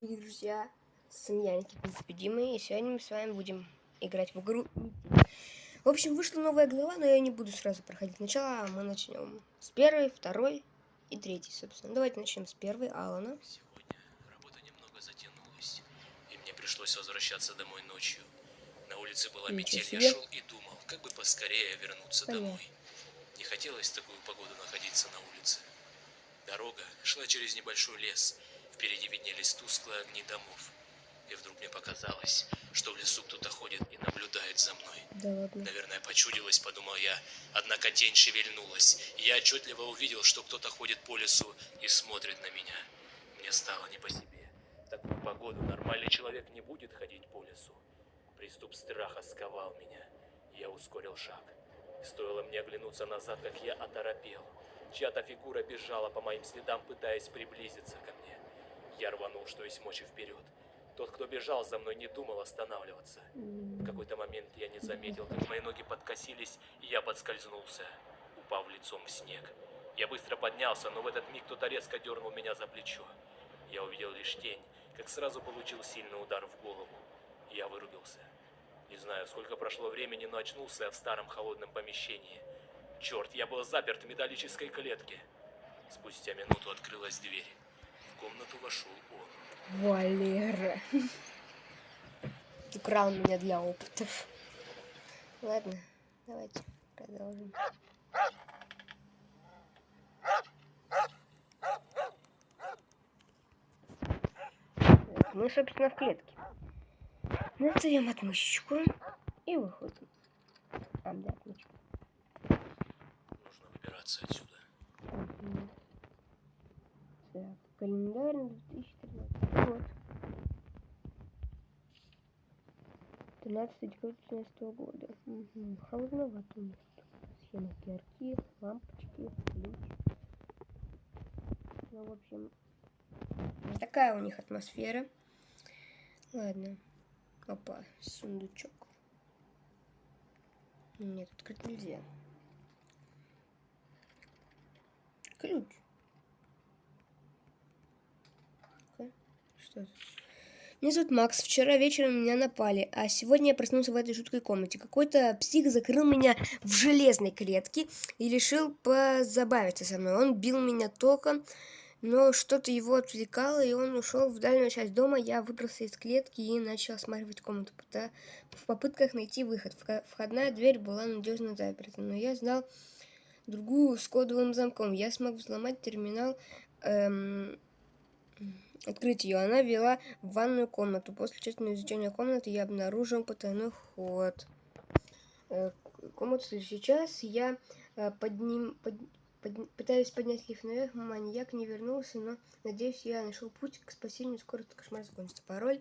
Привет, друзья, с вами я, Непобедимый, и сегодня мы с вами будем играть в игру. В общем, вышла новая глава, но я не буду сразу проходить сначала. Мы начнем с первой, второй и третьей, собственно. Давайте начнем с первой, Алана. Сегодня работа немного затянулась, и мне пришлось возвращаться домой ночью. На улице была метель, я шел и думал, как бы поскорее вернуться домой. Не хотелось в такую погоду находиться на улице. Дорога шла через небольшой лес, впереди виднелись тусклые огни домов. И вдруг мне показалось, что в лесу кто-то ходит и наблюдает за мной. Да ладно. Наверное, почудилось, подумал я, однако тень шевельнулась, и я отчетливо увидел, что кто-то ходит по лесу и смотрит на меня. Мне стало не по себе. В такую погоду нормальный человек не будет ходить по лесу. Приступ страха сковал меня. Я ускорил шаг. Стоило мне оглянуться назад, как я оторопел. Чья-то фигура бежала по моим следам, пытаясь приблизиться ко мне. Я рванул, что есть мочи, вперед. Тот, кто бежал за мной, не думал останавливаться. В какой-то момент я не заметил, как мои ноги подкосились, и я подскользнулся, упав лицом в снег. Я быстро поднялся, но в этот миг кто-то резко дернул меня за плечо. Я увидел лишь тень, как сразу получил сильный удар в голову. Я вырубился. Не знаю, сколько прошло времени, но очнулся я в старом холодном помещении. Черт, я был заперт в металлической клетке. Спустя минуту открылась дверь. В комнату вошел он. Валера. Украл меня для опытов. Ладно, давайте продолжим. Мы, собственно, в клетке. Назовем отмычку и выходим. Да, отмычка. Нужно выбираться отсюда. Так, календарь на 2013 год. 13 декабря 2013 года. Холодновато у нас тут. Схема кирки, лампочки, ключ. Ну, в общем, такая у них атмосфера. Ладно. Опа, сундучок. Нет, открыть нельзя. Ключ. Что это? Меня зовут Макс. Вчера вечером меня напали, а сегодня я проснулся в этой жуткой комнате. Какой-то псих закрыл меня в железной клетке и решил позабавиться со мной. Он бил меня током, но что-то его отвлекало, и он ушел в дальнюю часть дома. Я выбрался из клетки и начал осматривать комнату в попытках найти выход. Входная дверь была надежно заперта, но я знал другую с кодовым замком. Я смог взломать терминал, открыть ее. Она вела в ванную комнату. После тщательного изучения комнаты я обнаружил потайной ход. Комнату сейчас я пытаюсь поднять лифт наверх. Маньяк не вернулся, но надеюсь, я нашел путь к спасению. Скоро этот кошмар закончится. Пароль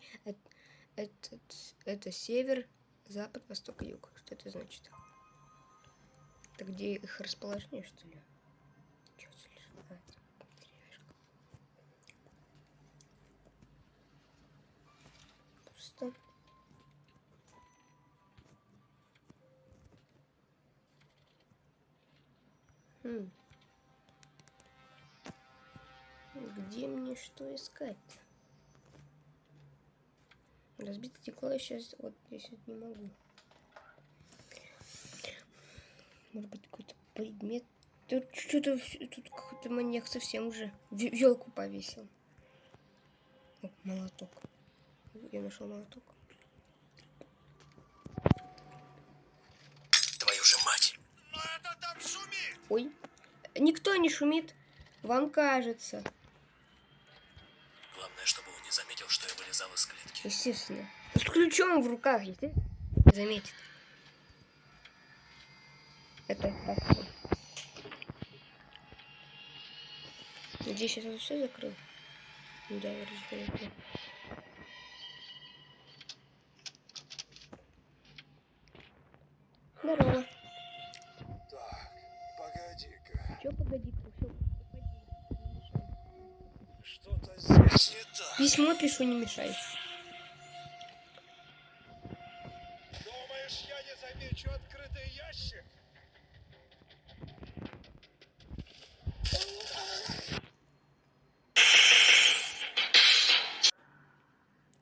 это север, запад, восток и юг. Что это значит? Это где их расположение, что ли? Пусто. Где мне что искать-то? Разбитое стекло я сейчас вот здесь вот не могу. Может быть, какой-то предмет. Тут что-то, тут какой-то маньяк совсем уже елку повесил. О, молоток. Я нашел молоток. Твою же мать! Но это там шумит! Ой, никто не шумит. Вам кажется. Главное, чтобы он не заметил, что я вылезал из клетки. Естественно. С ключом в руках, естественно, заметит. Это как? Надеюсь, я тут все закрыл. Да, я разумею. Здорово. Так, погоди-ка. Чё погоди-ка? Что-то здесь не так. Письмо пишу, не мешай. Думаешь, я не замечу открытый ящик?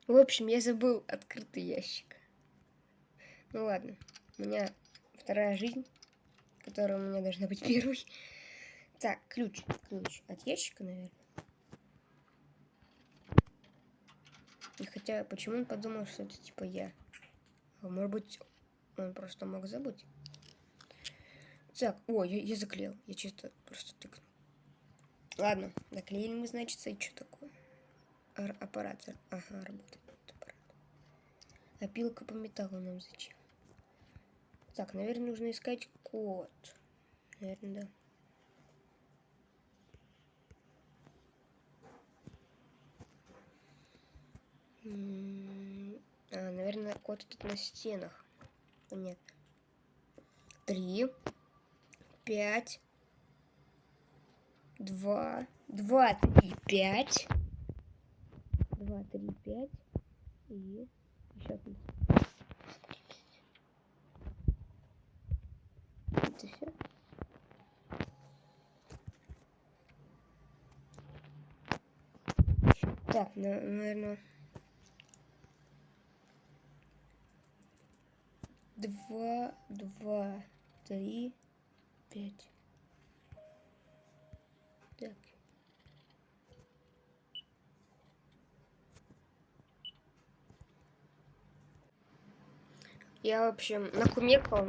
В общем, я забыл открытый ящик. Ну ладно, у меня вторая жизнь, которая у меня должна быть первой. Так, ключ от ящика, наверное. И хотя, почему он подумал, что это типа я? А может быть, он просто мог забыть. Так, ой, я заклеил. Я чисто просто тыкнул. Ладно, наклеили мы, значит, и что такое? Аппарат. Ага, работает аппарат. Опилка по металлу нам зачем? Так, наверное, нужно искать код. Наверное, да. Наверное, код тут на стенах. Понятно. 3, 5, 2, 3, 5. 2, 3, 5. И еще один. Это все. Так, наверное... 2, 2, 3, 5. Так. Я, в общем, накумекал,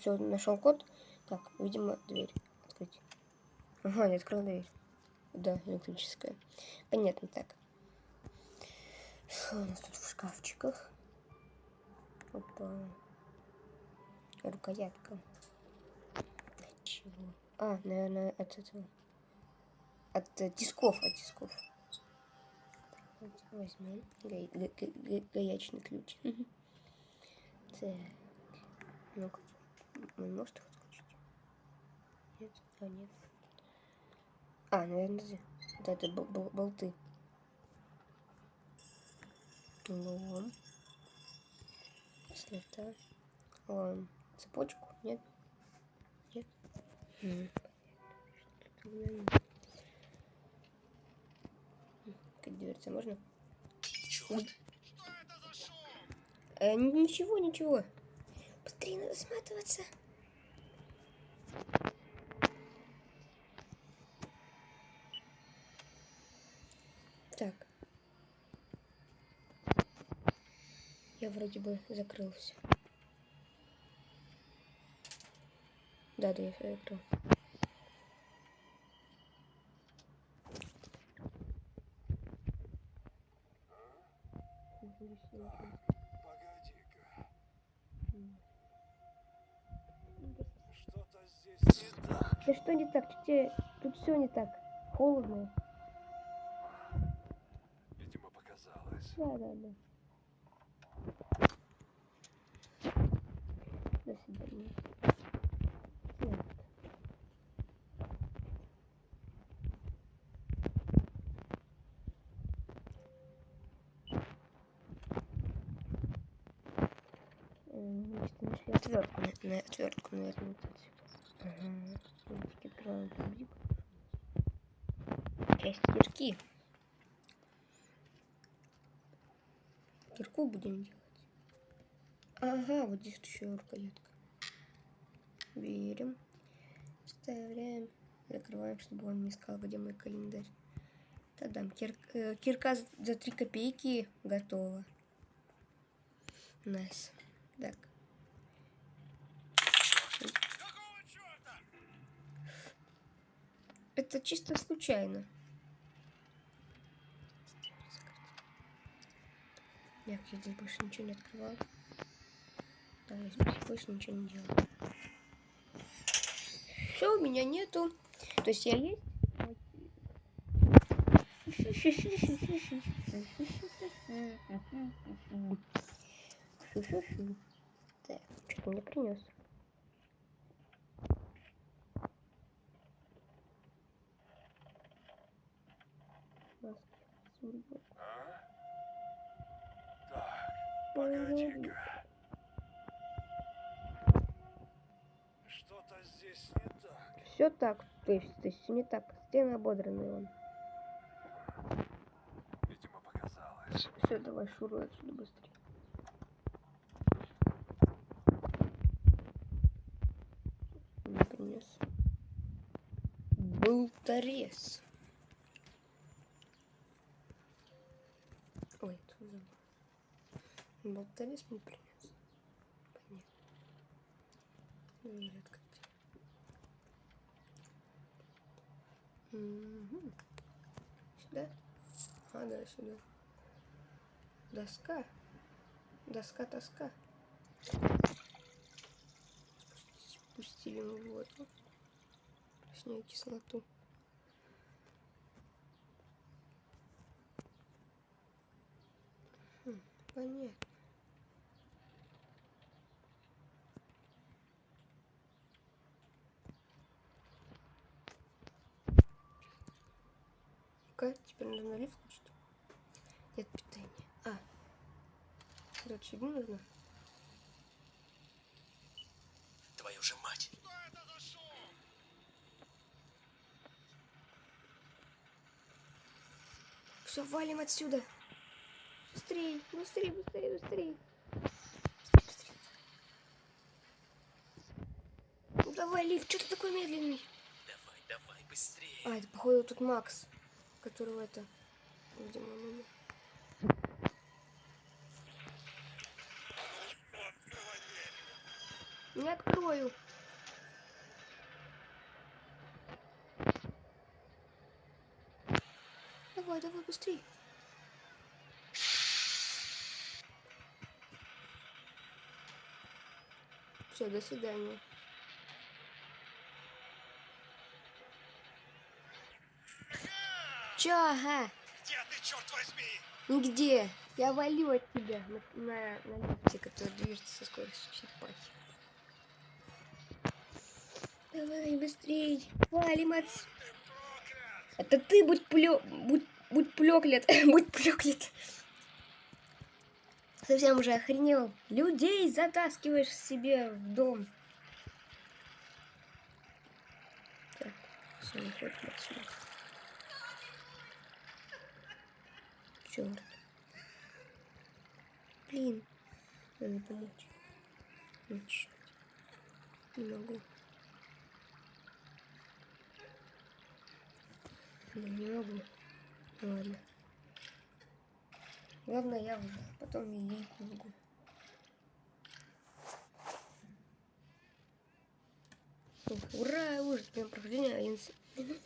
нашел код. Так, видимо, дверь открыть. Ага, я открыл дверь. Да, электрическая. Понятно, так. Что у нас тут в шкафчиках? Опа. Рукоятка. Чего? А, наверное, от этого. От тисков, Возьмем гаечный ключ. Так. Ну-ка. Он может их отключить? Нет? А, нет. А, наверное, зря. Да, это болты. Лом. Слета. Лом. Цепочку? Нет? Нет? Как дверца можно? Черт. Что это за шум? Ничего. Быстрее надо сматываться. Так. Я вроде бы закрыл все. Да, я все закрыл. Погоди-ка. Что-то здесь не так. Да что не так? Тут все не так. Холодно. Видимо, показалось. Да. До свидания. Нет. Значит, нашли отвертку, наверное. Ага. Открываем тубик. Часть кирки. Кирку будем делать. Ага, вот здесь еще рукоятка. Берем, вставляем, закрываем, чтобы он не искал, где мой календарь. Тадам, кирка за 3 копейки готова. Найс. Так. Какого черта? Это чисто случайно. Я здесь больше ничего не открывал. Да, я здесь больше ничего не делал. Все, у меня нету. То есть я есть. Так, что-то мне принес. Так, погоди-ка. Что-то здесь не так. Все так, то есть все не так. Стены ободранные он. Видимо, показалось. Все, давай шуруй отсюда быстрее. Не принес. Болторез. Ой, это забыл. Болторез мне принес. Понятно. Редко где. Угу. Сюда? А, да, сюда. Доска. Доска-тоска. Спустили мы в воду. Точнее, кислоту. Понятно. Ну-ка, теперь надо налив включить. Нет питания. А. Вот фигню нужно. Твою же мать. Что это за шум? Все, валим отсюда. Быстрей, быстрей, быстрей, быстрей. Ну давай, Лив, что ты такой медленный? Давай, давай, быстрее. А, это походу тут Макс, которого это, видимо, мы... Не открою. Давай, давай, быстрей. Все, до свидания. Чё, ага? Где ты, черт возьми? Нигде. Я валю от тебя на лифте, который движется со скоростью черепахи. Давай, быстрей. Валим от... Это ты будь проклят. Будь проклят. Совсем уже охренел. Людей затаскиваешь себе в дом. Так, все, выходим отсюда. Черт. Блин. Надо помочь. Ну, черт. Не могу. Ну, не могу. Ну, ладно. Главное, я выжил. Потом и ей помогу. Ура! Уже прям прохождение 11 минут.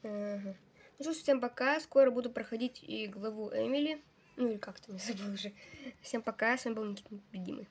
Ага. Ну что, всем пока. Скоро буду проходить и главу Эмили. Ну или как там, я забыл уже. Всем пока. С вами был Никита Непобедимый.